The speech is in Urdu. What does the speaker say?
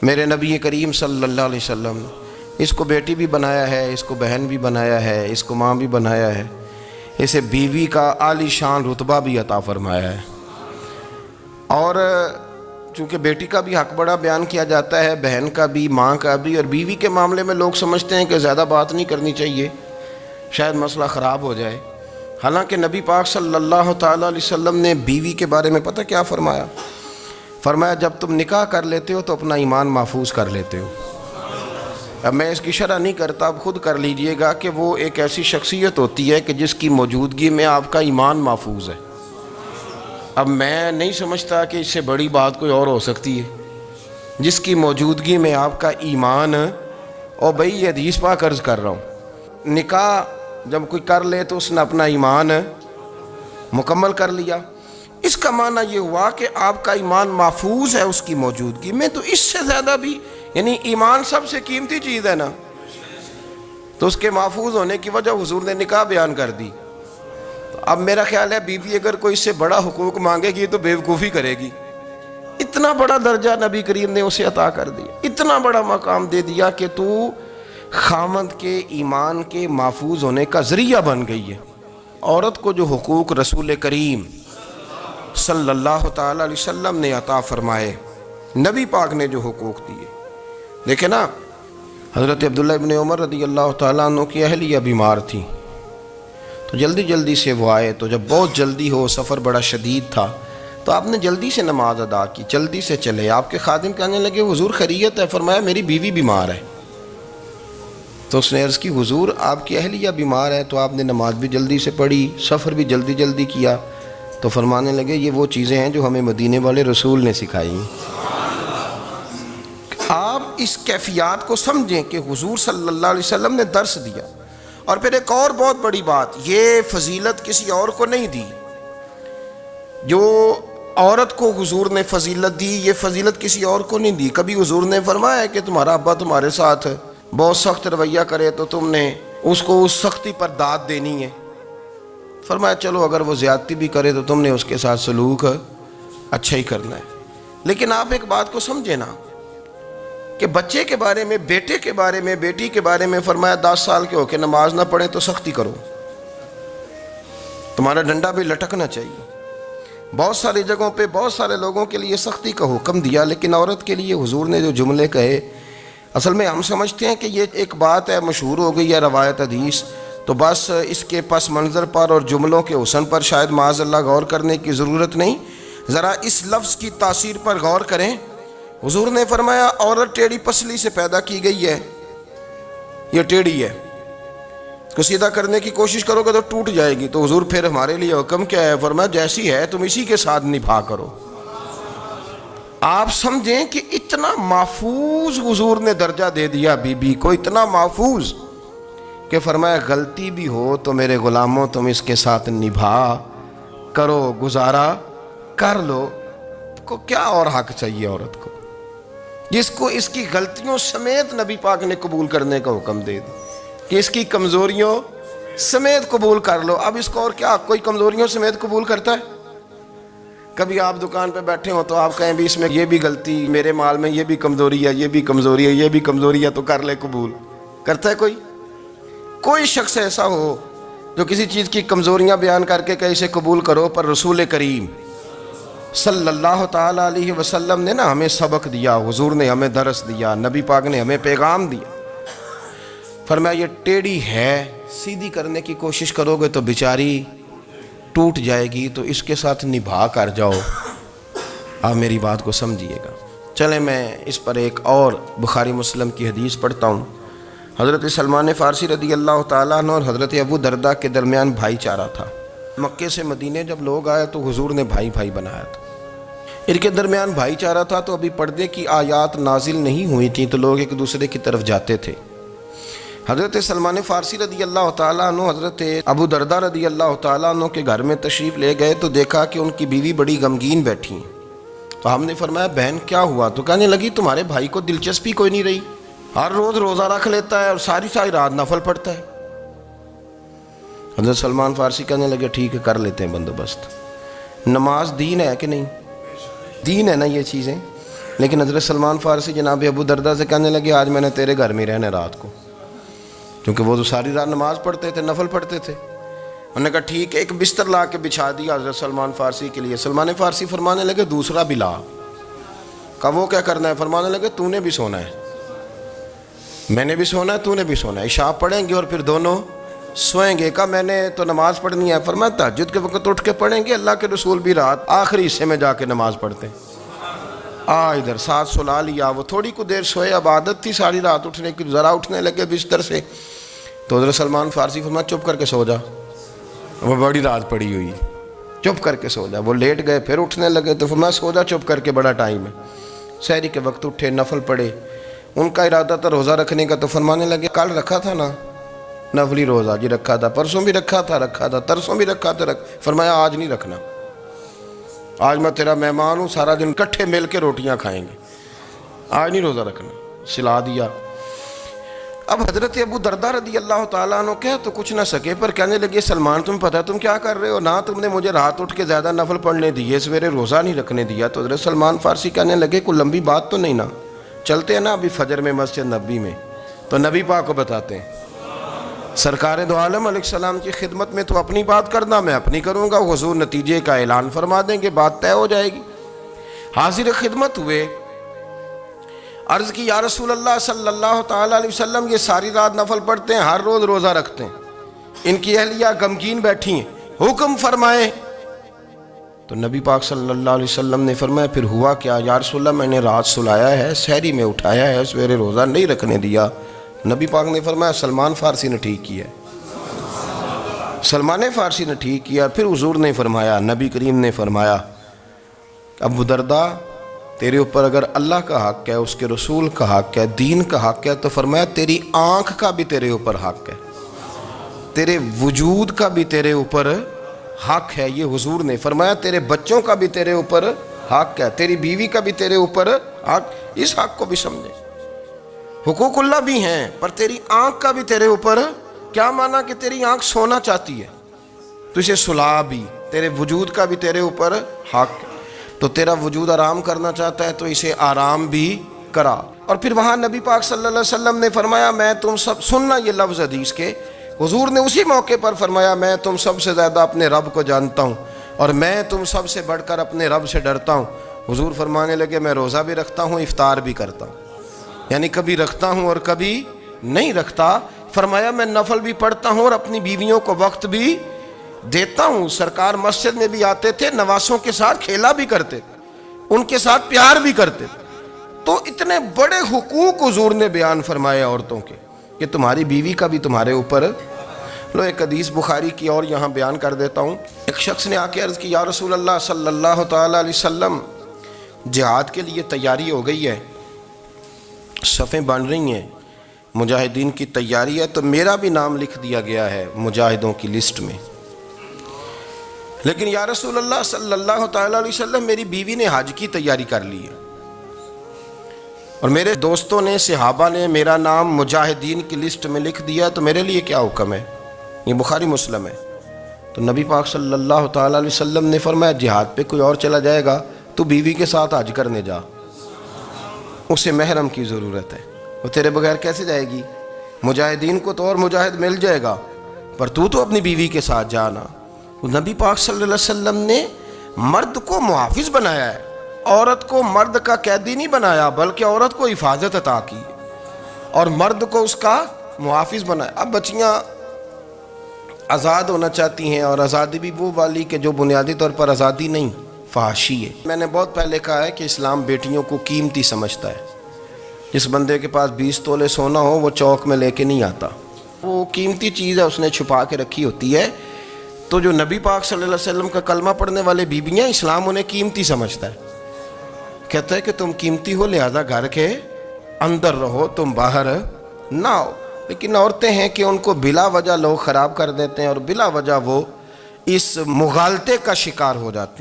میرے نبی کریم صلی اللہ علیہ وسلم نے اس کو بیٹی بھی بنایا ہے، اس کو بہن بھی بنایا ہے، اس کو ماں بھی بنایا ہے، اسے بیوی کا عالی شان رتبہ بھی عطا فرمایا ہے۔ اور چونکہ بیٹی کا بھی حق بڑا بیان کیا جاتا ہے، بہن کا بھی، ماں کا بھی، اور بیوی کے معاملے میں لوگ سمجھتے ہیں کہ زیادہ بات نہیں کرنی چاہیے، شاید مسئلہ خراب ہو جائے۔ حالانکہ نبی پاک صلی اللہ تعالیٰ علیہ وسلم نے بیوی کے بارے میں پتہ کیا فرمایا؟ فرمایا جب تم نکاح کر لیتے ہو تو اپنا ایمان محفوظ کر لیتے ہو۔ اب میں اس کی شرح نہیں کرتا، اب خود کر لیجئے گا کہ وہ ایک ایسی شخصیت ہوتی ہے کہ جس کی موجودگی میں آپ کا ایمان محفوظ ہے۔ اب میں نہیں سمجھتا کہ اس سے بڑی بات کوئی اور ہو سکتی ہے، جس کی موجودگی میں آپ کا ایمان، اور بھئی یہ حدیث پاک عرض کر رہا ہوں، نکاح جب کوئی کر لے تو اس نے اپنا ایمان مکمل کر لیا۔ اس کا معنی یہ ہوا کہ آپ کا ایمان محفوظ ہے اس کی موجودگی میں، تو اس سے زیادہ بھی، یعنی ایمان سب سے قیمتی چیز ہے نا، تو اس کے محفوظ ہونے کی وجہ حضور نے نکاح بیان کر دی۔ اب میرا خیال ہے بیوی اگر کوئی اس سے بڑا حقوق مانگے گی تو بیوقوفی کرے گی۔ اتنا بڑا درجہ نبی کریم نے اسے عطا کر دیا، اتنا بڑا مقام دے دیا کہ تو خامند کے ایمان کے محفوظ ہونے کا ذریعہ بن گئی ہے۔ عورت کو جو حقوق رسول کریم صلی اللہ تعالیٰ علیہ وسلم نے عطا فرمائے، نبی پاک نے جو حقوق دیے، دیکھیں نا، حضرت عبداللہ ابن عمر رضی اللہ تعالیٰ عنہ کی اہلیہ بیمار تھی، تو جلدی جلدی سے وہ آئے، تو جب بہت جلدی ہو، سفر بڑا شدید تھا، تو آپ نے جلدی سے نماز ادا کی، جلدی سے چلے۔ آپ کے خادم کہنے لگے حضور خیریت ہے؟ فرمایا میری بیوی بیمار ہے۔ تو اس نے عرض کی حضور آپ کی اہلیہ بیمار ہے، تو آپ نے نماز بھی جلدی سے پڑھی، سفر بھی جلدی جلدی کیا۔ تو فرمانے لگے یہ وہ چیزیں ہیں جو ہمیں مدینے والے رسول نے سکھائی۔ آپ اس کیفیات کو سمجھیں کہ حضور صلی اللہ علیہ وسلم نے درس دیا۔ اور پھر ایک اور بہت بڑی بات، یہ فضیلت کسی اور کو نہیں دی، جو عورت کو حضور نے فضیلت دی، یہ فضیلت کسی اور کو نہیں دی۔ کبھی حضور نے فرمایا کہ تمہارا ابا تمہارے ساتھ بہت سخت رویہ کرے تو تم نے اس کو اس سختی پر داد دینی ہے؟ فرمایا چلو اگر وہ زیادتی بھی کرے تو تم نے اس کے ساتھ سلوک اچھا ہی کرنا ہے۔ لیکن آپ ایک بات کو سمجھے نا کہ بچے کے بارے میں، بیٹے کے بارے میں، بیٹی کے بارے میں فرمایا 10 سال کے ہو کے نماز نہ پڑھیں تو سختی کرو، تمہارا ڈنڈا بھی لٹکنا چاہیے۔ بہت ساری جگہوں پہ بہت سارے لوگوں کے لیے سختی کا حکم دیا، لیکن عورت کے لیے حضور نے جو جملے کہے، اصل میں ہم سمجھتے ہیں کہ یہ ایک بات ہے، مشہور ہو گئی ہے روایت حدیث، تو بس اس کے پس منظر پر اور جملوں کے حسن پر شاید معاذ اللہ غور کرنے کی ضرورت نہیں۔ ذرا اس لفظ کی تاثیر پر غور کریں۔ حضور نے فرمایا عورت ٹیڑھی پسلی سے پیدا کی گئی ہے، یہ ٹیڑھی ہے، اس کو سیدھا کرنے کی کوشش کرو گے تو ٹوٹ جائے گی۔ تو حضور پھر ہمارے لیے حکم کیا ہے؟ فرمایا جیسی ہے تم اسی کے ساتھ نبھا کرو۔ آپ سمجھیں کہ اتنا محفوظ حضور نے درجہ دے دیا بی بی کو، اتنا محفوظ کہ فرمایا غلطی بھی ہو تو میرے غلاموں تم اس کے ساتھ نبھا کرو، گزارا کر لو۔ کو کیا اور حق چاہیے عورت کو، جس کو اس کی غلطیوں سمیت نبی پاک نے قبول کرنے کا حکم دے دی کہ اس کی کمزوریوں سمیت قبول کر لو۔ اب اس کو اور کیا کوئی کمزوریوں سمیت قبول کرتا ہے؟ کبھی آپ دکان پہ بیٹھے ہو تو آپ کہیں بھی اس میں یہ بھی غلطی، میرے مال میں یہ بھی کمزوری ہے، یہ بھی کمزوری ہے، یہ بھی کمزوری ہے، تو کر لے قبول؟ کرتا ہے کوئی؟ کوئی شخص ایسا ہو جو کسی چیز کی کمزوریاں بیان کر کے کہ اسے قبول کرو؟ پر رسول کریم صلی اللہ تعالیٰ علیہ وسلم نے نا ہمیں سبق دیا، حضور نے ہمیں درس دیا، نبی پاک نے ہمیں پیغام دیا۔ فرمایا یہ ٹیڑھی ہے، سیدھی کرنے کی کوشش کرو گے تو بیچاری ٹوٹ جائے گی، تو اس کے ساتھ نبھا کر جاؤ۔ آپ میری بات کو سمجھیے گا۔ چلیں میں اس پر ایک اور بخاری مسلم کی حدیث پڑھتا ہوں۔ حضرت سلمان فارسی رضی اللہ تعالیٰ عنہ اور حضرت ابو درداء کے درمیان بھائی چارہ تھا۔ مکے سے مدینے جب لوگ آئے تو حضور نے بھائی بھائی بنایا تھا، ان کے درمیان بھائی چارہ تھا، تو ابھی پردے کی آیات نازل نہیں ہوئی تھیں، تو لوگ ایک دوسرے کی طرف جاتے تھے۔ حضرت سلمان فارسی رضی اللہ تعالیٰ عنہ حضرت ابو درداء رضی اللہ تعالیٰ عنہ کے گھر میں تشریف لے گئے، تو دیکھا کہ ان کی بیوی بڑی غمگین بیٹھی ہیں۔ تو ہم نے فرمایا بہن کیا ہوا؟ تو کہنے لگی تمہارے بھائی کو دلچسپی کوئی نہیں رہی، ہر روز روزہ رکھ لیتا ہے اور ساری رات نفل پڑھتا ہے۔ حضرت سلمان فارسی کہنے لگے ٹھیک ہے کر لیتے ہیں بندوبست۔ نماز دین ہے کہ نہیں؟ دین ہے نا یہ چیزیں؟ لیکن حضرت سلمان فارسی جناب ابو دردہ سے کہنے لگے آج میں نے تیرے گھر میں رہنا رات کو، کیونکہ وہ تو ساری رات نماز پڑھتے تھے، نفل پڑھتے تھے۔ انہوں نے کہا ٹھیک ہے، ایک بستر لا کے بچھا دیا حضرت سلمان فارسی کے لیے۔ سلمان فارسی فرمانے لگے دوسرا بھی لا۔ کہا وہ کیا کرنا ہے؟ فرمانے لگے تو نے بھی سونا ہے، میں نے بھی سونا ہے، تو نے بھی سونا ہے، عشاء پڑھیں گے اور پھر دونوں سوئیں گے۔ کہا میں نے تو نماز پڑھنی ہے۔ فرمایا تہجد کے وقت اٹھ کے پڑھیں گے، اللہ کے رسول بھی رات آخری حصے میں جا کے نماز پڑھتے ہیں۔ ادھر ساتھ سلا لیا، وہ تھوڑی کو دیر سوئے، اب عادت تھی ساری رات اٹھنے کی، ذرا اٹھنے لگے بستر سے تو حضرت سلمان فارسی فرمایا چپ کر کے سو جا، وہ بڑی رات پڑی ہوئی، چپ کر کے سو جا۔ وہ لیٹ گئے، پھر اٹھنے لگے تو فرمایا سو جا چپ کر کے، بڑا ٹائم ہے۔ سحری کے وقت اٹھے، نفل پڑھے، ان کا ارادہ تھا روزہ رکھنے کا، تو فرمانے لگے کل رکھا تھا نا نفلی روزہ؟ جی رکھا تھا۔ پرسوں بھی رکھا تھا، ترسوں بھی رکھا تھا۔ فرمایا آج نہیں رکھنا، آج میں تیرا مہمان ہوں، سارا دن اکٹھے مل کے روٹیاں کھائیں گے، آج نہیں روزہ رکھنا، سلا دیا۔ اب حضرت ابو دردہ رضی اللہ تعالیٰ عنہ کہہ تو کچھ نہ سکے، پر کہنے لگے سلمان تم پتہ تم کیا کر رہے ہو، نہ تم نے مجھے رات اٹھ کے زیادہ نفل پڑھنے دیے، سویرے روزہ نہیں رکھنے دیا۔ تو حضرت سلمان فارسی کہنے لگے کوئی لمبی بات تو نہیں نا، چلتے ہیں نا ابھی فجر میں مسجد نبی میں، تو نبی پاک کو بتاتے ہیں سرکار دو عالم علیہ السلام کی خدمت میں تو اپنی بات کرنا، میں اپنی کروں گا، حضور نتیجے کا اعلان فرما دیں گے، بات طے ہو جائے گی۔ حاضر خدمت ہوئے، عرض کی یا رسول اللہ صلی اللہ تعالیٰ علیہ وسلم یہ ساری رات نفل پڑھتے ہیں، ہر روز روزہ رکھتے ہیں، ان کی اہلیہ غمگین بیٹھی ہیں، حکم فرمائیں۔ تو نبی پاک صلی اللہ علیہ وسلم نے فرمایا پھر ہوا کیا؟ یا رسول اللہ میں نے رات سلایا ہے، سحری میں اٹھایا ہے، سویرے روزہ نہیں رکھنے دیا۔ نبی پاک نے فرمایا سلمان فارسی نے ٹھیک کیا، سلمان فارسی نے ٹھیک کیا۔ پھر حضور نے فرمایا، نبی کریم نے فرمایا ابو دردہ تیرے اوپر اگر اللہ کا حق ہے، اس کے رسول کا حق ہے، دین کا حق ہے، تو فرمایا تیری آنکھ کا بھی تیرے اوپر حق ہے، تیرے وجود کا بھی تیرے اوپر حق ہے۔ یہ حضور نے فرمایا تیرے بچوں کا بھی تیرے اوپر حق ہے، تیری بیوی کا بھی تیرے اوپر حق۔ اس حق کو بھی سمجھے، حقوق اللہ بھی ہیں، پر تیری آنکھ کا بھی تیرے اوپر کیا مانا کہ تیری آنکھ سونا چاہتی ہے تو اسے سلا بھی، تیرے وجود کا بھی تیرے اوپر حق ہے، تو تیرا وجود آرام کرنا چاہتا ہے تو اسے آرام بھی کرا۔ اور پھر وہاں نبی پاک صلی اللہ علیہ وسلم نے فرمایا میں تم سب، سننا یہ لفظ حدیث کے، حضور نے اسی موقع پر فرمایا میں تم سب سے زیادہ اپنے رب کو جانتا ہوں اور میں تم سب سے بڑھ کر اپنے رب سے ڈرتا ہوں۔ حضور فرمانے لگے میں روزہ بھی رکھتا ہوں، افطار بھی کرتا ہوں، یعنی کبھی رکھتا ہوں اور کبھی نہیں رکھتا۔ فرمایا میں نفل بھی پڑھتا ہوں اور اپنی بیویوں کو وقت بھی دیتا ہوں۔ سرکار مسجد میں بھی آتے تھے، نواسوں کے ساتھ کھیلا بھی کرتے تھے، ان کے ساتھ پیار بھی کرتے تھے۔ تو اتنے بڑے حقوق حضور نے بیان فرمائے عورتوں کے کہ تمہاری بیوی کا بھی تمہارے اوپر۔ لو ایک حدیث بخاری کی اور یہاں بیان کر دیتا ہوں۔ ایک شخص نے آ کے عرض کی یا رسول اللہ صلی اللہ تعالیٰ علیہ وسلم جہاد کے لیے تیاری ہو گئی ہے، صفیں بن رہی ہیں، مجاہدین کی تیاری ہے، تو میرا بھی نام لکھ دیا گیا ہے مجاہدوں کی لسٹ میں، لیکن یا رسول اللہ صلی اللہ تعالیٰ علیہ وسلم میری بیوی نے حج کی تیاری کر لی ہے اور میرے دوستوں نے، صحابہ نے میرا نام مجاہدین کی لسٹ میں لکھ دیا، تو میرے لیے کیا حکم ہے؟ یہ بخاری مسلم ہے۔ تو نبی پاک صلی اللہ تعالیٰ علیہ وسلم نے فرمایا جہاد پہ کوئی اور چلا جائے گا تو بیوی کے ساتھ حج کرنے جا، اسے محرم کی ضرورت ہے، وہ تیرے بغیر کیسے جائے گی؟ مجاہدین کو تو اور مجاہد مل جائے گا، پر تو اپنی بیوی کے ساتھ جانا۔ نبی پاک صلی اللہ علیہ وسلم نے مرد کو محافظ بنایا ہے، عورت کو مرد کا قیدی نہیں بنایا، بلکہ عورت کو حفاظت عطا کی اور مرد کو اس کا محافظ بنایا۔ اب بچیاں آزاد ہونا چاہتی ہیں، اور آزادی بھی وہ والی کہ جو بنیادی طور پر آزادی نہیں، فحاشی ہے۔ میں نے بہت پہلے کہا ہے کہ اسلام بیٹیوں کو قیمتی سمجھتا ہے۔ جس بندے کے پاس 20 تولے سونا ہو وہ چوک میں لے کے نہیں آتا، وہ قیمتی چیز ہے، اس نے چھپا کے رکھی ہوتی ہے۔ تو جو نبی پاک صلی اللہ علیہ وسلم کا کلمہ پڑھنے والے بیویاں، اسلام انہیں قیمتی سمجھتا ہے، کہتا ہے کہ تم قیمتی ہو لہذا گھر کے اندر رہو، تم باہر نہ ہو۔ لیکن عورتیں ہیں کہ ان کو بلا وجہ لوگ خراب کر دیتے ہیں اور بلا وجہ وہ اس مغالطے کا شکار ہو جاتی ہیں۔